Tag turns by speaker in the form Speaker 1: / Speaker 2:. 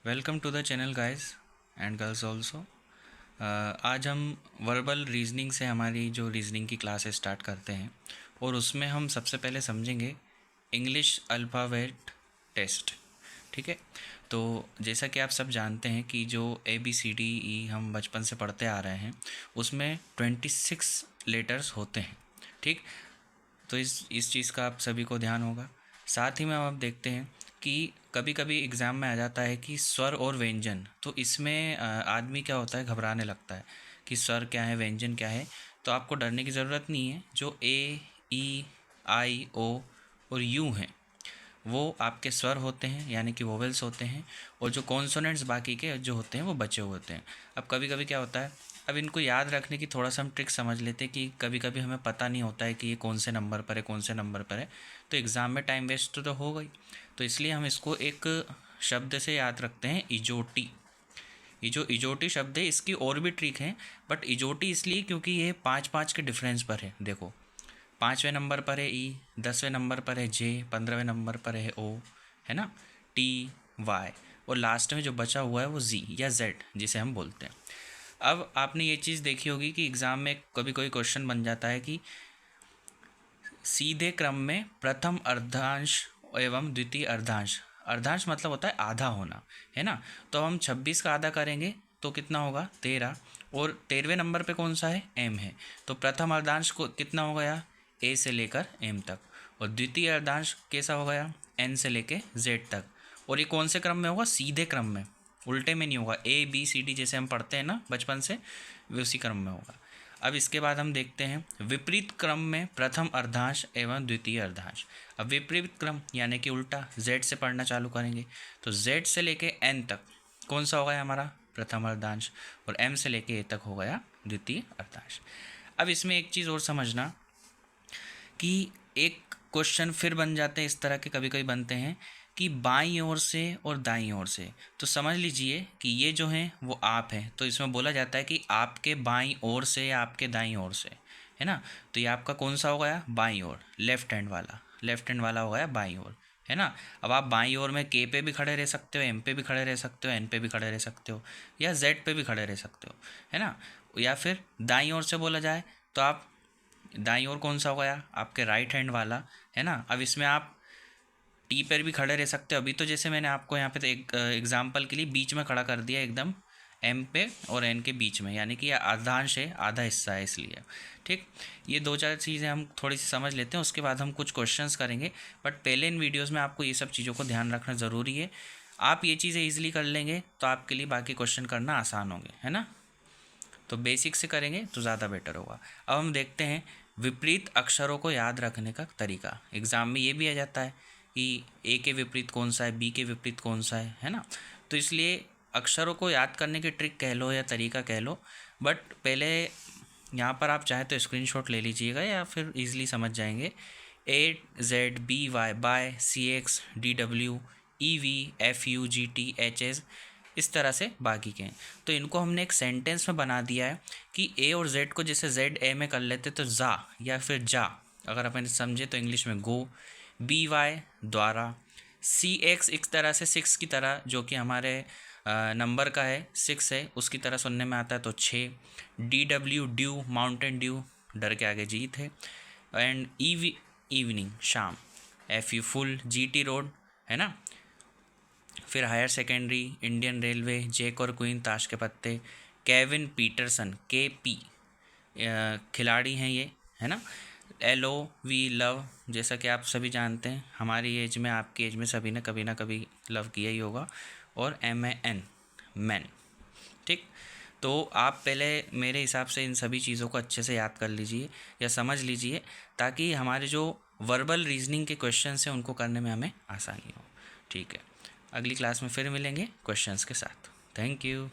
Speaker 1: Welcome to the channel guys and girls also. आज हम verbal reasoning से हमारी जो रीजनिंग की क्लास स्टार्ट करते हैं और उसमें हम सबसे पहले समझेंगे इंग्लिश अल्फ़ाबेट टेस्ट। ठीक है, तो जैसा कि आप सब जानते हैं कि जो ABCDE हम बचपन से पढ़ते आ रहे हैं उसमें 26 लेटर्स होते हैं। ठीक, तो इस चीज़ का आप सभी को ध्यान होगा। साथ ही में आप देखते हैं कि कभी कभी एग्ज़ाम में आ जाता है कि स्वर और व्यंजन, तो इसमें आदमी क्या होता है, घबराने लगता है कि स्वर क्या है, व्यंजन क्या है। तो आपको डरने की ज़रूरत नहीं है। जो A, E, I, O और U हैं वो आपके स्वर होते हैं, यानी कि वोवेल्स होते हैं, और जो कॉन्सोनेंट्स बाकी के जो होते हैं वो बचे हुए होते हैं। अब कभी कभी क्या होता है, अब इनको याद रखने की थोड़ा सा हम ट्रिक समझ लेते हैं कि कभी कभी हमें पता नहीं होता है कि ये कौन से नंबर पर है, कौन से नंबर पर है, तो एग्ज़ाम में टाइम वेस्ट तो हो गई। तो इसलिए हम इसको एक शब्द से याद रखते हैं, इजोटी। ये जो इजोटी शब्द है इसकी और भी ट्रिक है, बट इजोटी इसलिए क्योंकि ये 5-5 के डिफरेंस पर है। देखो, 5वें नंबर पर है ई, 10वें नंबर पर है जे, 15वें नंबर पर है ओ, है ना, T, Y, और लास्ट में जो बचा हुआ है वो Z या Z जिसे हम बोलते हैं। अब आपने ये चीज़ देखी होगी कि एग्ज़ाम में कभी कोई क्वेश्चन बन जाता है कि सीधे क्रम में प्रथम अर्धांश एवं द्वितीय अर्धांश। अर्धांश मतलब होता है आधा होना, है ना। तो हम 26 का आधा करेंगे तो कितना होगा, 13, और 13वें नंबर पे कौन सा है, M है। तो प्रथम अर्धांश को कितना हो गया, A से लेकर M तक, और द्वितीय अर्धांश कैसा हो गया, N से लेकर Z तक। और ये कौन से क्रम में होगा, सीधे क्रम में, उल्टे में नहीं होगा। ABCD जैसे हम पढ़ते हैं ना बचपन से, वे उसी क्रम में होगा। अब इसके बाद हम देखते हैं विपरीत क्रम में प्रथम अर्धांश एवं द्वितीय अर्धांश। अब विपरीत क्रम यानी कि उल्टा, Z से पढ़ना चालू करेंगे तो Z से लेके N तक कौन सा हो गया हमारा, प्रथम अर्धांश, और M से लेके A तक हो गया द्वितीय अर्धांश। अब इसमें एक चीज़ और समझना कि एक क्वेश्चन फिर बन जाते हैं इस तरह के, कभी कभी बनते हैं कि बाईं ओर से और दाईं ओर से। तो समझ लीजिए कि ये जो हैं वो आप हैं, तो इसमें बोला जाता है कि आपके बाईं ओर से या आपके दाईं ओर से, है ना। तो ये आपका कौन सा हो गया, बाईं ओर, लेफ्ट हैंड वाला हो गया बाईं ओर, है ना। अब आप बाईं ओर में के पे भी खड़े रह सकते हो, एम पे भी खड़े रह सकते हो, एन पे भी खड़े रह सकते हो, या जेड पे भी खड़े रह सकते हो, है ना। या फिर दाईं ओर से बोला जाए तो आप दाईं ओर कौन सा हो गया, आपके राइट हैंड वाला, है ना। अब इसमें आप टी पर भी खड़े रह सकते हो। अभी तो जैसे मैंने आपको यहाँ पे तो एक एग्जाम्पल के लिए बीच में खड़ा कर दिया, एकदम एम पे और एन के बीच में, यानी कि ये आधांश है, आधा हिस्सा है इसलिए। ठीक, ये 2-4 चीज़ें हम थोड़ी सी समझ लेते हैं, उसके बाद हम कुछ क्वेश्चंस करेंगे। बट पहले इन वीडियोज़ में आपको ये सब चीज़ों को ध्यान रखना ज़रूरी है। आप ये चीज़ें ईजिली कर लेंगे तो आपके लिए बाकी क्वेश्चन करना आसान होंगे, है ना। तो बेसिक से करेंगे तो ज़्यादा बेटर होगा। अब हम देखते हैं विपरीत अक्षरों को याद रखने का तरीका। एग्ज़ाम में ये भी आ जाता है कि ए के विपरीत कौन सा है, बी के विपरीत कौन सा है ना। तो इसलिए अक्षरों को याद करने की ट्रिक कह लो या तरीका कह लो, बट पहले यहाँ पर आप चाहे तो स्क्रीनशॉट ले लीजिएगा या फिर ईजिली समझ जाएंगे। AZBY बाय CXDWEVFUGTHS, इस तरह से बाकी के हैं। तो इनको हमने एक सेंटेंस में बना दिया है कि ए और जेड को जैसे जेड ए में कर लेते तो जा या फिर जा, अगर अपन समझे तो इंग्लिश में गो, BY द्वारा, CX एक तरह से 6 की तरह, जो कि हमारे नंबर का है 6 है, उसकी तरह सुनने में आता है तो 6, DW ड्यू, माउंटेन ड्यू, डर के आगे जीत है, एंड इवनिंग शाम, FU फुल, GT रोड, है ना। फिर higher secondary, Indian railway, jack और क्वीन ताश के पत्ते, केविन पीटरसन KP खिलाड़ी हैं ये, है ना। LOV लव, जैसा कि आप सभी जानते हैं, हमारी एज में आपकी एज में सभी ने कभी ना कभी लव किया ही होगा, और MAN मैन। ठीक, तो आप पहले मेरे हिसाब से इन सभी चीज़ों को अच्छे से याद कर लीजिए या समझ लीजिए, ताकि हमारे जो वर्बल रीजनिंग के क्वेश्चन हैं उनको करने में हमें आसानी हो। ठीक है, अगली क्लास में फिर मिलेंगे क्वेश्चंस के साथ। Thank you.